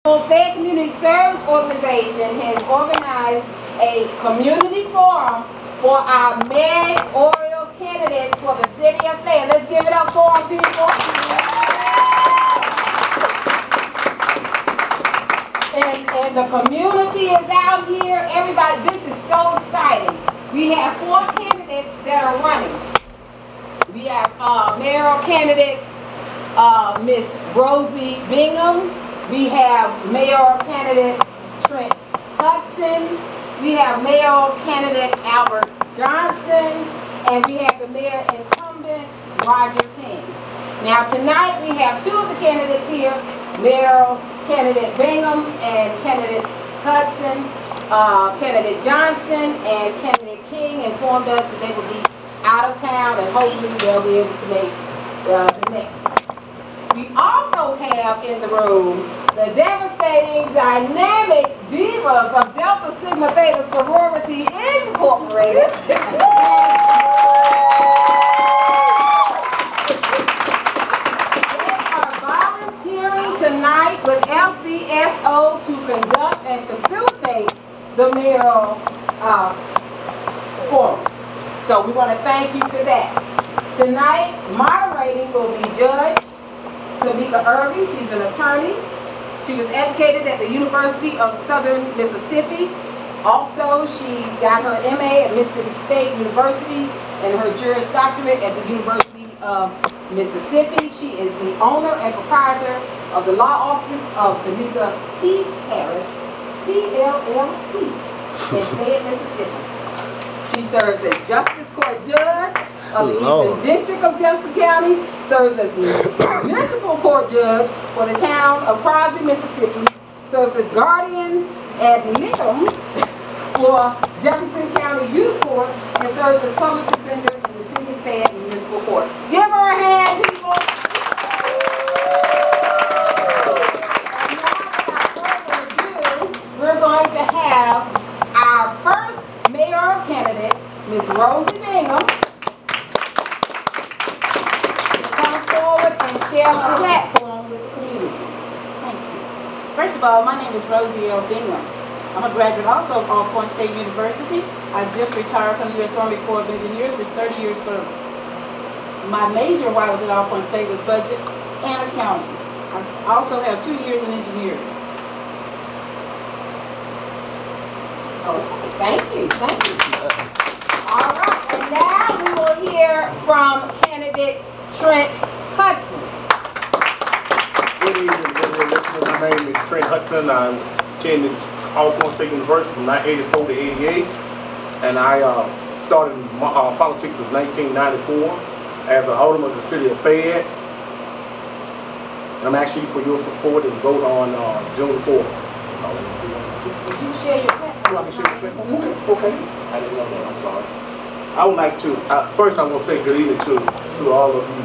Fayette Community Service Organization has organized a community forum for our mayoral candidates for the city of Fayette. Let's give it up for them, people. And the community is out here. Everybody, this is so exciting. We have 4 candidates that are running. We have mayoral candidate Miss Rosie Bingham. We have mayoral candidate Trent Hudson. We have mayoral candidate Albert Johnson. And we have the mayor incumbent Roger King. Now tonight we have 2 of the candidates here, mayoral candidate Bingham and candidate Hudson. Candidate Johnson and candidate King informed us that they will be out of town and hopefully they'll be able to make the next one. We also have in the room the devastating, dynamic divas of Delta Sigma Theta Sorority Incorporated. They are volunteering tonight with FCSO to conduct and facilitate the mayoral forum. So we want to thank you for that. Tonight, moderating will be Judge Tamika Irving. She's an attorney. She was educated at the University of Southern Mississippi. Also, she got her MA at Mississippi State University and her Juris Doctorate at the University of Mississippi. She is the owner and proprietor of the law office of Tamika T. Harris, PLLC, in Fayette, Mississippi. She serves as Justice Court Judge of the Eastern District of Jefferson County, serves as Municipal Court Judge for the town of Crosby, Mississippi, serves as Guardian ad litem for Jefferson County Youth Court, and serves as Public Defender in the City of Fayette Municipal Court. Give her a hand, people! And now, without further ado, we're going to have our first mayoral candidate, Ms. Rosie Bingham, share her platform with the community. Thank you. First of all, my name is Rosie L. Bingham. I'm a graduate also of Alcorn State University. I just retired from the U.S. Army Corps of Engineers with 30 years service. My major while I was at Alcorn State was budget and accounting. I also have 2 years in engineering. Okay, thank you, thank you. All right, and now we will hear from candidate Trent Hudson. Good evening, listeners. My name is Trent Hudson. I attended Alcorn State University from 1984 to 88, and I started in politics in 1994 as an alderman of the city of Fayette. And I'm asking you for your support and vote on June 4th. Would you share your platform? I can share your platform? Okay. I didn't know that. I'm sorry. I would like to, first I want to say good evening to all of you.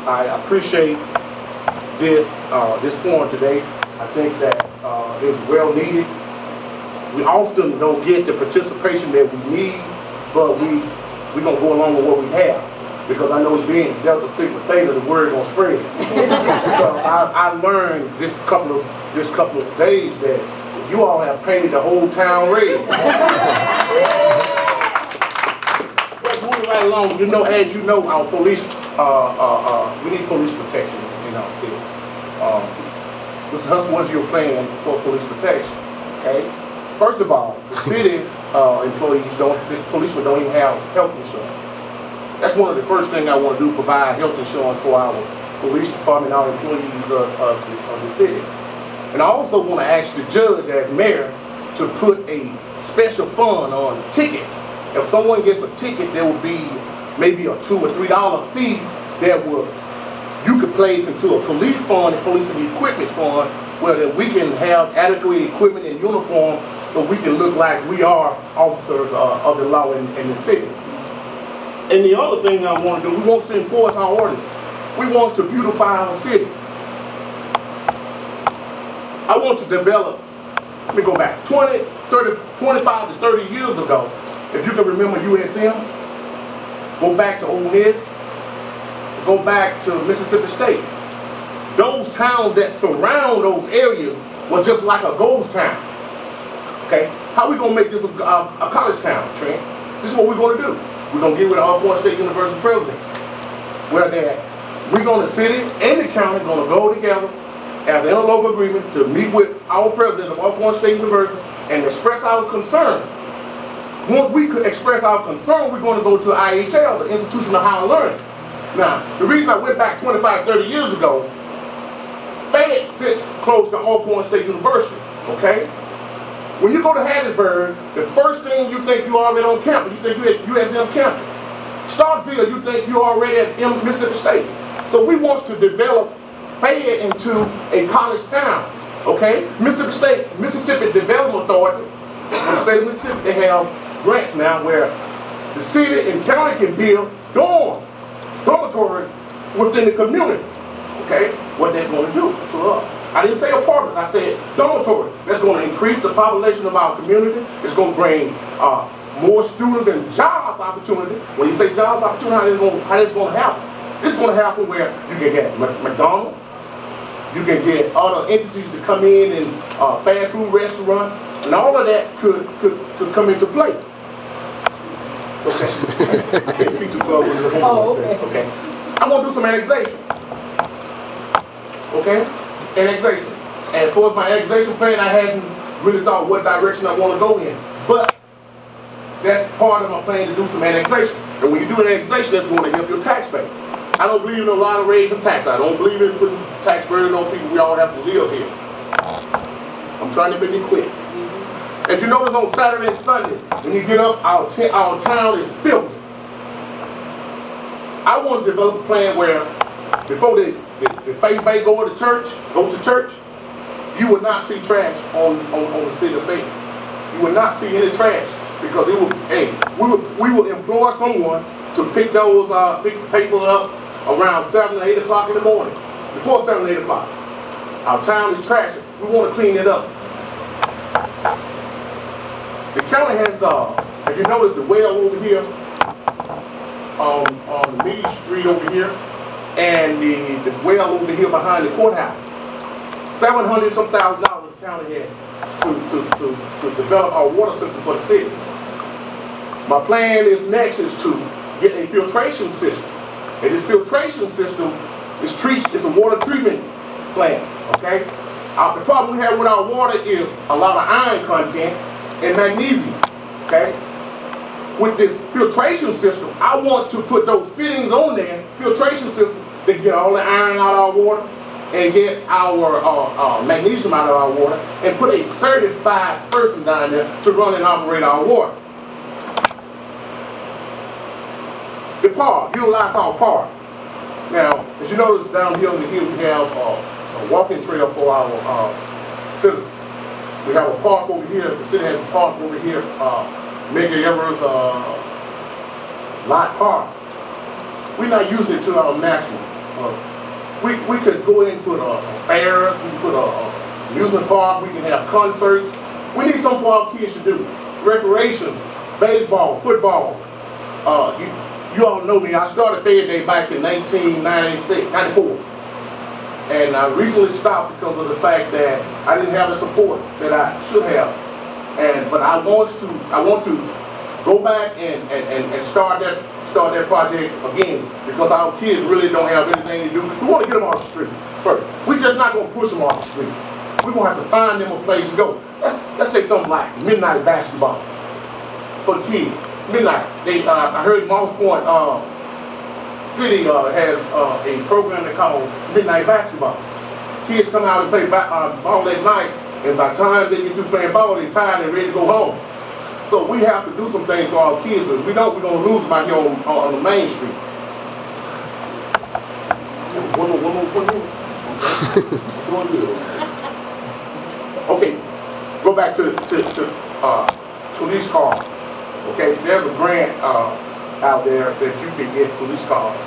I appreciate this forum today. I think that it's well needed. We often don't get the participation that we need, but we're going to go along with what we have. Because I know being Delta Sigma Theta, the word going to spread. So I learned this couple of days that you all have painted the whole town red. But moving right along, as you know, our police, we need police protection in our city. Mr. Hudson, what is your plan for police protection? Okay. First of all, the city employees the policemen don't even have health insurance. That's one of the first things I want to do, provide health insurance for our police department, our employees of the city. And I also want to ask the judge as mayor to put a special fund on tickets. If someone gets a ticket, there will be maybe a $2 or $3 fee that you could place into a police fund, a police and equipment fund, where that we can have adequate equipment and uniform so we can look like we are officers of the law in the city. And the other thing I want to do, we want to enforce our ordinance. We want to beautify our city. I want to develop, let me go back, 25 to 30 years ago, if you can remember USM, go back to Ole Miss, go back to Mississippi State. those towns that surround those areas were just like a ghost town. Okay? How we gonna make this a college town, Trent? This is what we're gonna do. We're gonna get with Alcorn State University president, where that we're gonna, the city and the county gonna go together as an interlocal agreement to meet with our president of Alcorn State University and express our concern. Once we could express our concern, we're going to go to IHL, the Institution of Higher Learning. Now, the reason I went back 25, 30 years ago, Fayette sits close to Alcorn State University, okay? When you go to Hattiesburg, the first thing you think you're already on campus, you think you're at USM campus. Starkville, you think you're already at Mississippi State. So we want to develop Fayette into a college town, okay? Mississippi Development Authority, in the state of Mississippi, they have grants now where the city and county can build dormitories within the community, okay? What they're going to do to us. I didn't say apartments, I said dormitory. That's going to increase the population of our community. It's going to bring more students and job opportunity. When you say job opportunity, how is going to happen? It's going to happen where you can get McDonald's, you can get other entities to come in and fast food restaurants, and all of that could come into play. Okay. I can't see too close. Oh, okay. Okay. I'm going to do some annexation. Okay? Annexation. And for my annexation plan, I hadn't really thought what direction I want to go in. But that's part of my plan to do some annexation. And when you do an annexation, that's going to help your tax base. I don't believe in a lot of raising tax. I don't believe in putting tax burden on people. We all have to live here. I'm trying to make it quick. As you notice on Saturday and Sunday, when you get up, our town is filthy. I want to develop a plan where before the faith may go to church, you would not see trash on the city of Fayette. You would not see any trash because it would, hey, we would employ someone to pick those pick the papers up around 7 or 8 o'clock in the morning. Before 7 or 8 o'clock. Our town is trashy. We want to clean it up. The county has, if you notice the well over here, on the Meade Street over here, and the well over here behind the courthouse. $700-some thousand the county had to develop our water system for the city. My plan is next is to get a filtration system. And this filtration system is a water treatment plant, okay? The problem we have with our water is a lot of iron content and magnesium, okay? With this filtration system, I want to put those fittings on there, filtration system, that get all the iron out of our water and get our magnesium out of our water and put a certified person down there to run and operate our water. The park, utilize our park. Now, as you notice down here on the hill, we have a walking trail for our citizens. We have a park over here. The city has a park over here, Mega Everest Lot Park. We're not using it to our maximum. We could go in and put fairs, we could put a amusement park, we can have concerts. We need something for our kids to do. Recreation, baseball, football. You all know me, I started Fayette Day back in 1994. And I recently stopped because of the fact that I didn't have the support that I should have. But I want to go back and start that project again because our kids really don't have anything to do. We want to get them off the street first. We're just not going to push them off the street. We're going to have to find them a place to go. Let's say something like midnight basketball for the kids. Midnight. I heard Moss Point City has a program they call Midnight Basketball. Kids come out and play ball at night, and by the time they get through playing ball, they're tired and ready to go home. So we have to do some things for our kids, but if we don't, we're going to lose them out here on the main street. One more. Doing good. Okay, go back to police cars. Okay, there's a grant out there that you can get police cars,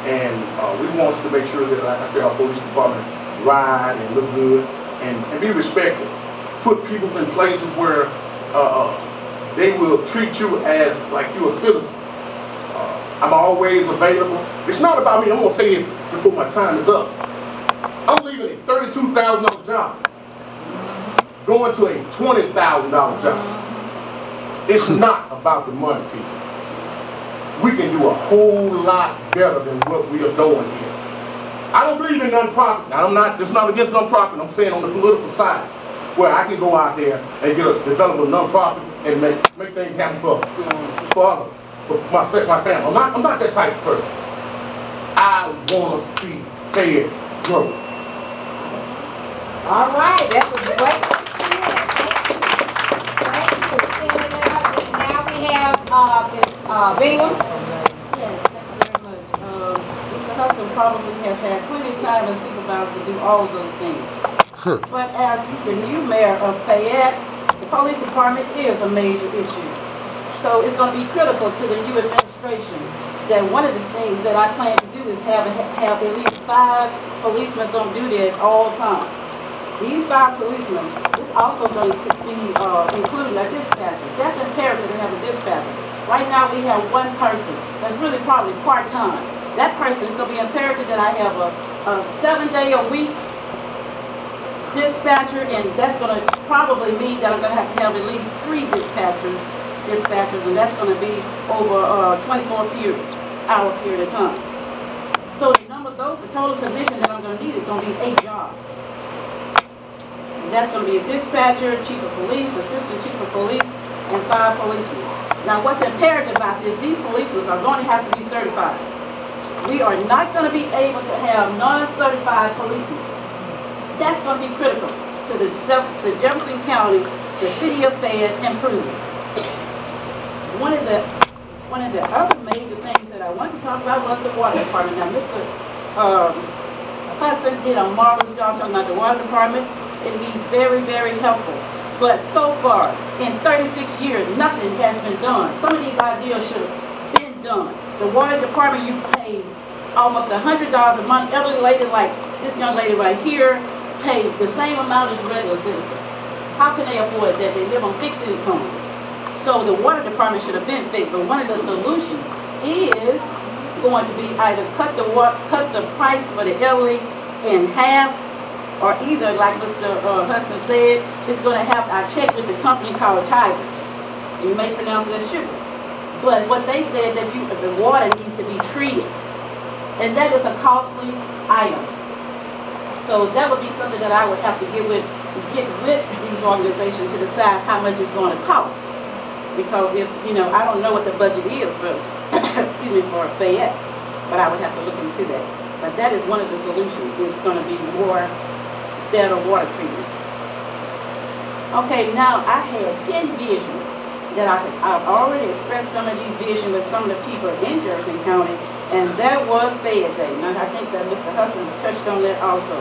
and we want to make sure that, like I said, our police department ride and look good and be respectful. Put people in places where they will treat you as like you're a citizen. I'm always available. It's not about me. I'm gonna say it before my time is up. I'm leaving a $32,000 job, going to a $20,000 job. It's not about the money, people. We can do a whole lot better than what we are doing here. I don't believe in nonprofit. Now, it's not against nonprofit. I'm saying on the political side, where I can go out there and develop a nonprofit and make things happen for my family. I'm not that type of person. I want to see Fayette grow. All right, that was great. Now we have Ms. Bingham. Yes, thank you very much. Mr. Hudson probably has had plenty of time as supervisor to do all of those things. But as the new mayor of Fayette, the police department is a major issue. So it's going to be critical to the new administration that one of the things that I plan to do is have at least 5 policemen on duty at all times. These 5 policemen is also going to be including a dispatcher. That's imperative to have a dispatcher. Right now we have one person that's really probably part-time. That person is going to be imperative that I have a 7-day-a-week dispatcher, and that's going to probably mean that I'm going to have at least 3 dispatchers, and that's going to be over a 24-hour period of time. So the total position that I'm going to need is going to be 8 jobs. And that's going to be a dispatcher, chief of police, assistant chief of police, and 5 policemen. Now what's imperative about this, these policemen are going to have to be certified. We are not going to be able to have non-certified policemen. That's going to be critical to the Jefferson County, the city of Fayette, improvement. One of the other major things that I want to talk about was the water department. Now, Mr. Hudson did a marvelous job talking about the water department. It'll be very, very helpful. But so far, in 36 years, nothing has been done. Some of these ideas should have been done. The water department, you pay almost $100 a month. Elderly lady like this young lady right here pays the same amount as regular citizens. How can they afford that? They live on fixed incomes. So the water department should have been fixed. But one of the solutions is going to be either cut the price for the elderly in half, or either, like Mr. Hudson said, it's going to have, I checked with the company called Chivers. You may pronounce it as sugar. But what they said that the water needs to be treated. And that is a costly item. So that would be something that I would have to get with these organizations to decide how much it's going to cost. Because if, I don't know what the budget is for, excuse me, for Fayette, but I would have to look into that. But that is one of the solutions. It's going to be better water treatment. Okay, now I had 10 visions that I've already expressed some of these visions with some of the people in Jefferson County, and that was Fayette Day. Now I think that Mr. Hudson touched on that also.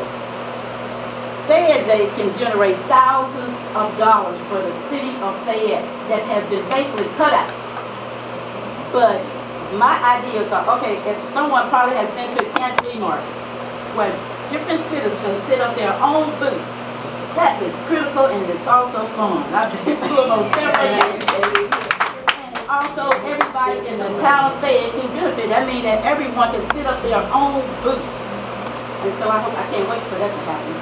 Fayette Day can generate thousands of dollars for the city of Fayette that has been basically cut out. But my ideas are, okay, if someone probably has been to a canteen market where different citizens can set up their own booths, that is critical and it's also fun. I've been to them on several years. And also everybody in the town of Fayette can benefit. That means that everyone can set up their own booths. And so I can't wait for that to happen.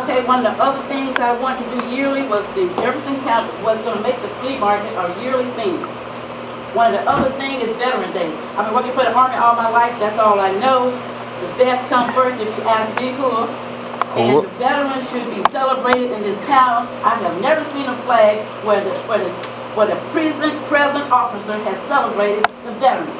Okay, one of the other things I want to do yearly was the Jefferson County was going to make the flea market a yearly thing. One of the other things is Veteran Day. I've been working for the Army all my life. That's all I know. The best come first if you ask me who. And the veterans should be celebrated in this town. I have never seen a flag where the present officer has celebrated the veterans.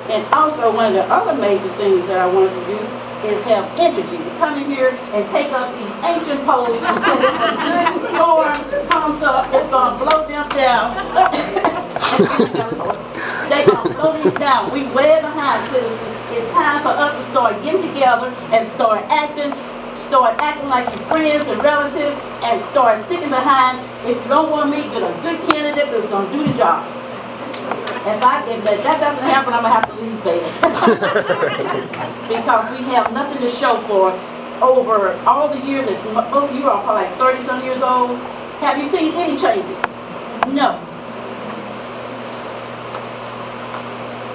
And also, one of the other major things that I wanted to do is have Entergy to come in here and take up these ancient poles, and when a good storm comes up, it's going to blow them down. They're going to blow these down. We way behind, citizens. It's time for us to start getting together and start acting like your friends and relatives, and start sticking behind. If you don't want me, get a good candidate that's going to do the job. If that doesn't happen, I'm going to have to leave Fayette. Because we have nothing to show for over all the years that most of you are probably like 30-some years old. Have you seen any changes? No.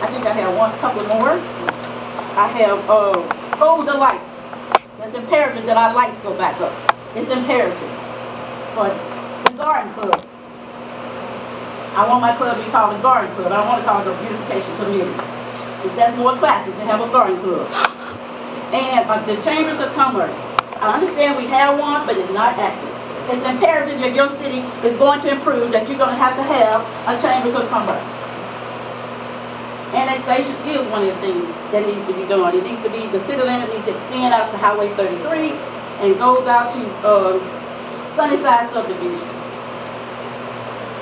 I think I have couple more. I have Oh, the lights. It's imperative that our lights go back up. It's imperative. For the garden club. I want my club to be called a garden club. I don't want to call it a beautification committee. That's more classic than have a garden club. And the chambers of commerce. I understand we have one, but it's not active. It's imperative if your city is going to improve that you're going to have a chambers of commerce. Annexation is one of the things that needs to be done. It needs to be, the city limit needs to extend out to Highway 33 and goes out to Sunnyside subdivision.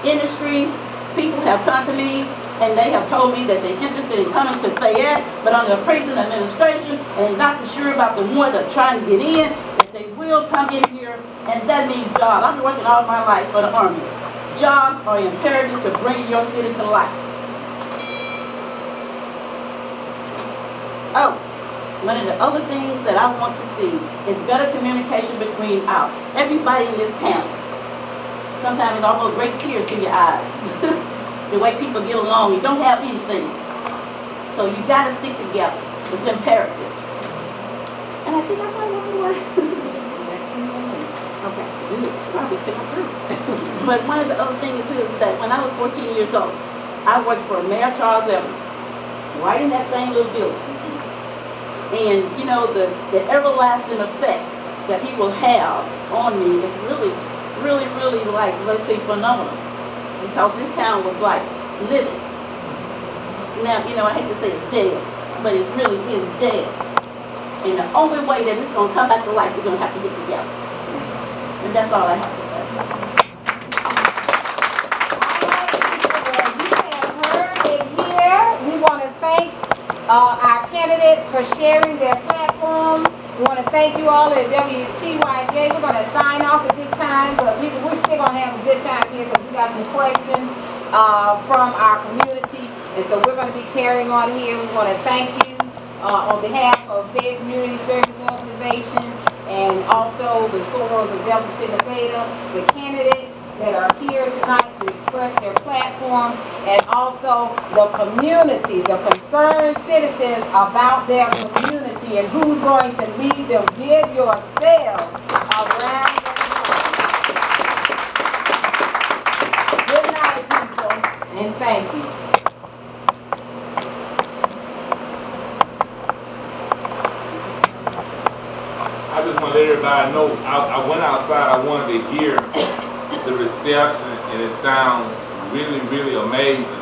Industries, people have come to me and they have told me that they're interested in coming to Fayette, but under the present administration, and not too sure about the one that's trying to get in, that they will come in here, and that means jobs. I've been working all my life for the Army. Jobs are imperative to bring your city to life. Oh, one of the other things that I want to see is better communication between everybody in this town. Sometimes it almost brings tears to your eyes. The way people get along, you don't have anything. So you got to stick together. It's imperative. And I think I got one more. Okay, good. Probably come through. But one of the other things is that when I was 14 years old, I worked for Mayor Charles Evans, right in that same little building. And you know, the everlasting effect that he will have on me is really like, let's say, phenomenal. Because this town was like living. Now, you know, I hate to say it's dead, but it really is dead. And the only way that it's going to come back to life, we're going to have to get together. And that's all I have to say. You have heard it here. We want to thank our candidates for sharing their platform. We want to thank you all at WTYJ. We're going to sign off at this time, but we're still going to have a good time here because we got some questions from our community. And so we're going to be carrying on here. We want to thank you on behalf of Fayette Community Service Organization and also the sorors of Delta Sigma Theta, the candidates that are here tonight to express their platforms, and also the community, the concerned citizens about their community and who's going to lead them. Give yourselves a round of applause. Good night, people, and thank you. I just want to let everybody know, I went outside, I wanted to hear the reception, and it sounds really amazing.